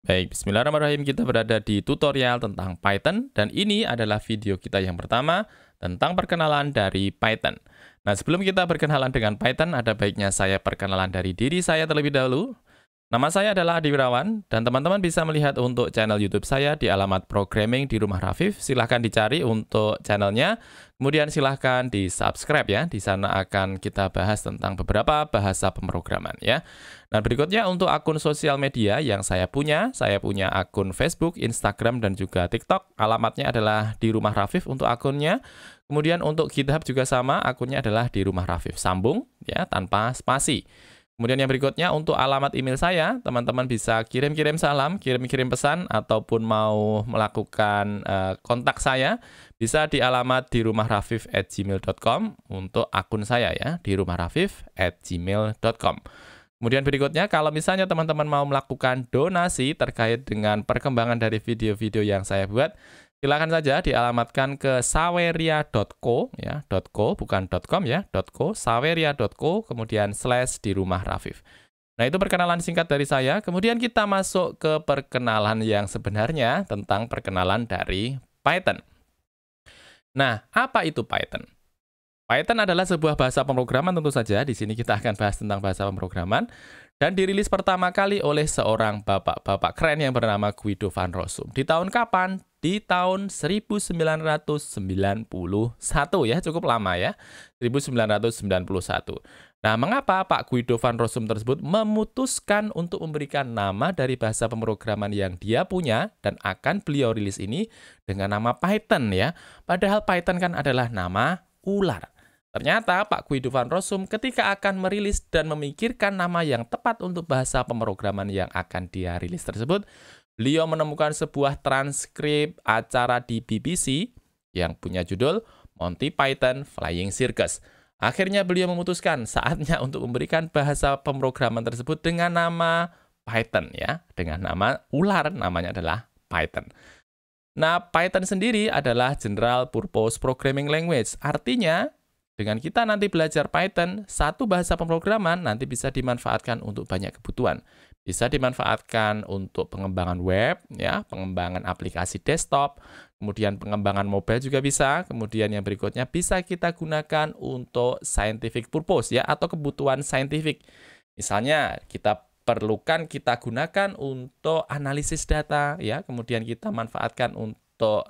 Baik, bismillahirrahmanirrahim. Kita berada di tutorial tentang Python dan ini adalah video kita yang pertama tentang perkenalan dari Python. Nah, sebelum kita berkenalan dengan Python, ada baiknya saya perkenalan dari diri saya terlebih dahulu. Nama saya adalah Adi Wirawan, dan teman-teman bisa melihat untuk channel YouTube saya di alamat Programming di Rumah Rafif. Silahkan dicari untuk channelnya, kemudian silahkan di-subscribe ya. Di sana akan kita bahas tentang beberapa bahasa pemrograman ya. Nah, berikutnya untuk akun sosial media yang saya punya akun Facebook, Instagram, dan juga TikTok. Alamatnya adalah di Rumah Rafif untuk akunnya. Kemudian untuk GitHub juga sama, akunnya adalah di Rumah Rafif. Sambung ya, tanpa spasi. Kemudian yang berikutnya untuk alamat email saya, teman-teman bisa kirim-kirim salam, kirim-kirim pesan, ataupun mau melakukan kontak saya, bisa di alamat di rumahrafif@gmail.com untuk akun saya ya, di rumahrafif@gmail.com. Kemudian berikutnya, kalau misalnya teman-teman mau melakukan donasi terkait dengan perkembangan dari video-video yang saya buat, silakan saja dialamatkan ke saweria.co ya, .co bukan .com ya, .co, saweria.co, kemudian slash di rumah Rafif. Nah, itu perkenalan singkat dari saya. Kemudian kita masuk ke perkenalan yang sebenarnya tentang perkenalan dari Python. Nah, apa itu Python? Python adalah sebuah bahasa pemrograman tentu saja. Di sini kita akan bahas tentang bahasa pemrograman. Dan dirilis pertama kali oleh seorang bapak-bapak keren yang bernama Guido van Rossum. Di tahun kapan? Di tahun 1991 ya, cukup lama ya. 1991. Nah, mengapa Pak Guido van Rossum tersebut memutuskan untuk memberikan nama dari bahasa pemrograman yang dia punya dan akan beliau rilis ini dengan nama Python ya. Padahal Python kan adalah nama ular. Ternyata Pak Guido van Rossum ketika akan merilis dan memikirkan nama yang tepat untuk bahasa pemrograman yang akan dia rilis tersebut, beliau menemukan sebuah transkrip acara di BBC yang punya judul Monty Python Flying Circus. Akhirnya beliau memutuskan saatnya untuk memberikan bahasa pemrograman tersebut dengan nama Python ya, dengan nama ular, namanya adalah Python. Nah, Python sendiri adalah General Purpose Programming Language. Artinya, dengan kita nanti belajar Python, satu bahasa pemrograman nanti bisa dimanfaatkan untuk banyak kebutuhan. Bisa dimanfaatkan untuk pengembangan web, ya, pengembangan aplikasi desktop, kemudian pengembangan mobile juga bisa. Kemudian yang berikutnya bisa kita gunakan untuk scientific purpose, ya, atau kebutuhan saintifik. Misalnya kita gunakan untuk analisis data, ya, kemudian kita manfaatkan untuk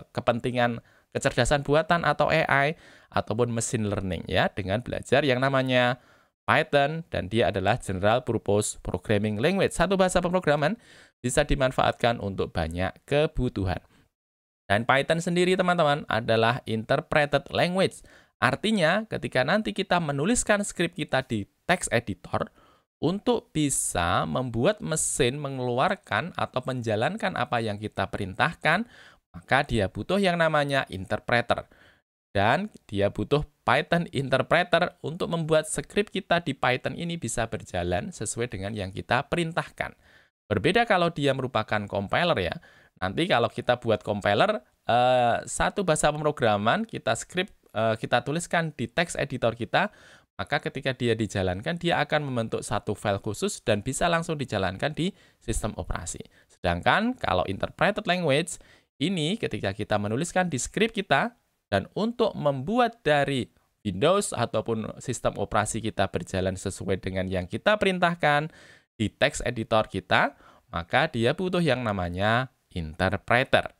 kepentingan kecerdasan buatan atau AI ataupun machine learning ya, dengan belajar yang namanya Python, dan dia adalah General Purpose Programming Language. Satu bahasa pemrograman bisa dimanfaatkan untuk banyak kebutuhan. Dan Python sendiri teman-teman adalah interpreted language. Artinya ketika nanti kita menuliskan skrip kita di text editor, untuk bisa membuat mesin mengeluarkan atau menjalankan apa yang kita perintahkan, maka dia butuh yang namanya interpreter. Dan dia butuh Python interpreter untuk membuat skrip kita di Python ini bisa berjalan sesuai dengan yang kita perintahkan. Berbeda kalau dia merupakan compiler ya. Nanti kalau kita buat compiler, satu bahasa pemrograman kita tuliskan di text editor kita, maka ketika dia dijalankan, dia akan membentuk satu file khusus dan bisa langsung dijalankan di sistem operasi. Sedangkan kalau interpreted language, ini ketika kita menuliskan di skrip kita, dan untuk membuat dari Windows ataupun sistem operasi kita berjalan sesuai dengan yang kita perintahkan di text editor kita, maka dia butuh yang namanya interpreter.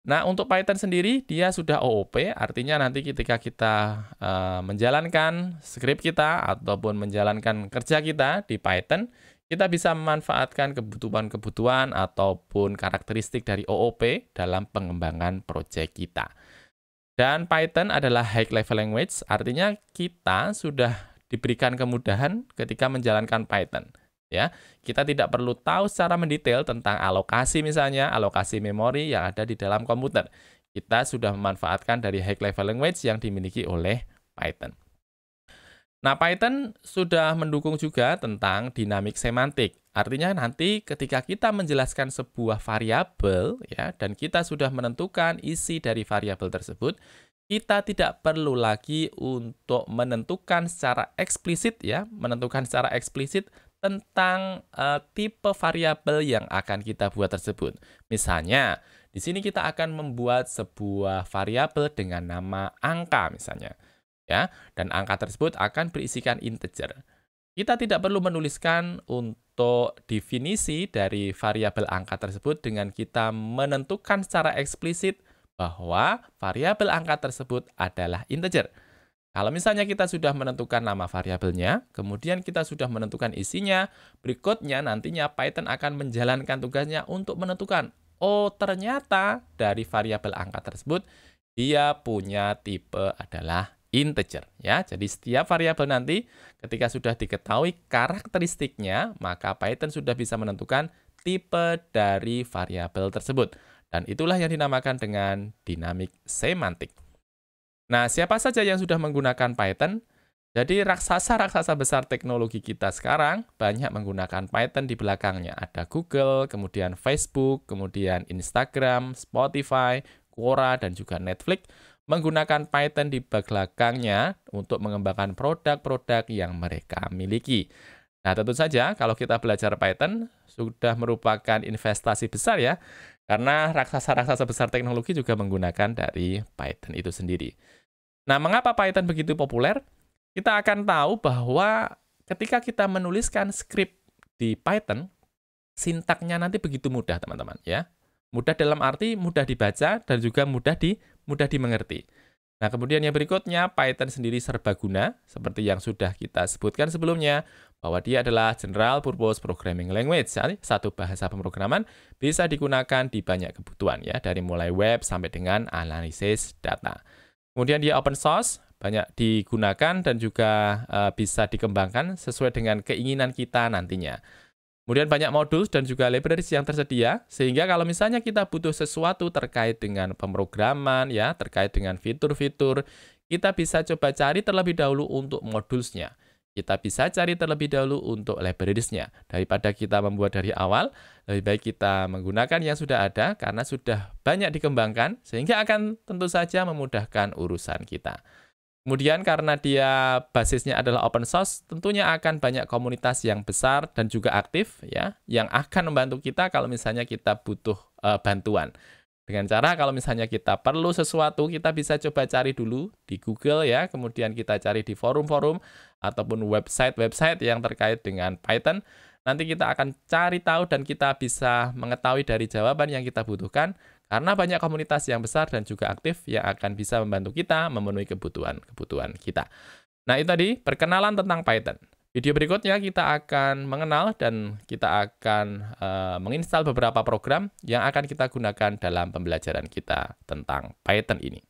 Nah, untuk Python sendiri, dia sudah OOP, artinya nanti ketika kita menjalankan skrip kita ataupun menjalankan kerja kita di Python, kita bisa memanfaatkan kebutuhan-kebutuhan ataupun karakteristik dari OOP dalam pengembangan proyek kita. Dan Python adalah high level language, artinya kita sudah diberikan kemudahan ketika menjalankan Python. Ya, kita tidak perlu tahu secara mendetail tentang alokasi misalnya, alokasi memori yang ada di dalam komputer. Kita sudah memanfaatkan dari high level language yang dimiliki oleh Python. Nah, Python sudah mendukung juga tentang dinamik semantik. Artinya nanti ketika kita menjelaskan sebuah variabel ya, dan kita sudah menentukan isi dari variabel tersebut, kita tidak perlu lagi untuk menentukan secara eksplisit tentang tipe variabel yang akan kita buat tersebut. Misalnya, di sini kita akan membuat sebuah variabel dengan nama angka misalnya, ya. Dan angka tersebut akan berisikan integer. Kita tidak perlu menuliskan untuk definisi dari variabel angka tersebut dengan kita menentukan secara eksplisit bahwa variabel angka tersebut adalah integer. Kalau misalnya kita sudah menentukan nama variabelnya, kemudian kita sudah menentukan isinya, berikutnya nantinya Python akan menjalankan tugasnya untuk menentukan, oh ternyata dari variabel angka tersebut, dia punya tipe adalah integer. Ya, jadi setiap variabel nanti ketika sudah diketahui karakteristiknya, maka Python sudah bisa menentukan tipe dari variabel tersebut. Dan itulah yang dinamakan dengan dynamic semantik. Nah, siapa saja yang sudah menggunakan Python? Jadi, raksasa-raksasa besar teknologi kita sekarang banyak menggunakan Python di belakangnya. Ada Google, kemudian Facebook, kemudian Instagram, Spotify, Quora, dan juga Netflix menggunakan Python di belakangnya untuk mengembangkan produk-produk yang mereka miliki. Nah, tentu saja kalau kita belajar Python sudah merupakan investasi besar ya, karena raksasa-raksasa besar teknologi juga menggunakan dari Python itu sendiri. Nah, mengapa Python begitu populer? Kita akan tahu bahwa ketika kita menuliskan skrip di Python, sintaknya nanti begitu mudah, teman-teman, ya. Mudah dalam arti mudah dibaca dan juga mudah dimengerti. Nah, kemudian yang berikutnya, Python sendiri serbaguna, seperti yang sudah kita sebutkan sebelumnya, bahwa dia adalah General Purpose Programming Language, satu bahasa pemrograman bisa digunakan di banyak kebutuhan, ya, dari mulai web sampai dengan analisis data. Kemudian dia open source, banyak digunakan dan juga bisa dikembangkan sesuai dengan keinginan kita nantinya. Kemudian banyak modul dan juga libraries yang tersedia, sehingga kalau misalnya kita butuh sesuatu terkait dengan pemrograman, ya, terkait dengan fitur-fitur, kita bisa coba cari terlebih dahulu untuk modulsnya. Kita bisa cari terlebih dahulu untuk librariesnya. Daripada kita membuat dari awal, lebih baik kita menggunakan yang sudah ada, karena sudah banyak dikembangkan, sehingga akan tentu saja memudahkan urusan kita. Kemudian karena dia basisnya adalah open source, tentunya akan banyak komunitas yang besar dan juga aktif ya, yang akan membantu kita kalau misalnya kita butuh bantuan. Dengan cara kalau misalnya kita perlu sesuatu, kita bisa coba cari dulu di Google ya, kemudian kita cari di forum-forum ataupun website-website yang terkait dengan Python. Nanti kita akan cari tahu dan kita bisa mengetahui dari jawaban yang kita butuhkan, karena banyak komunitas yang besar dan juga aktif yang akan bisa membantu kita memenuhi kebutuhan kita. Nah, itu tadi perkenalan tentang Python. Video berikutnya kita akan mengenal dan kita akan menginstal beberapa program yang akan kita gunakan dalam pembelajaran kita tentang Python ini.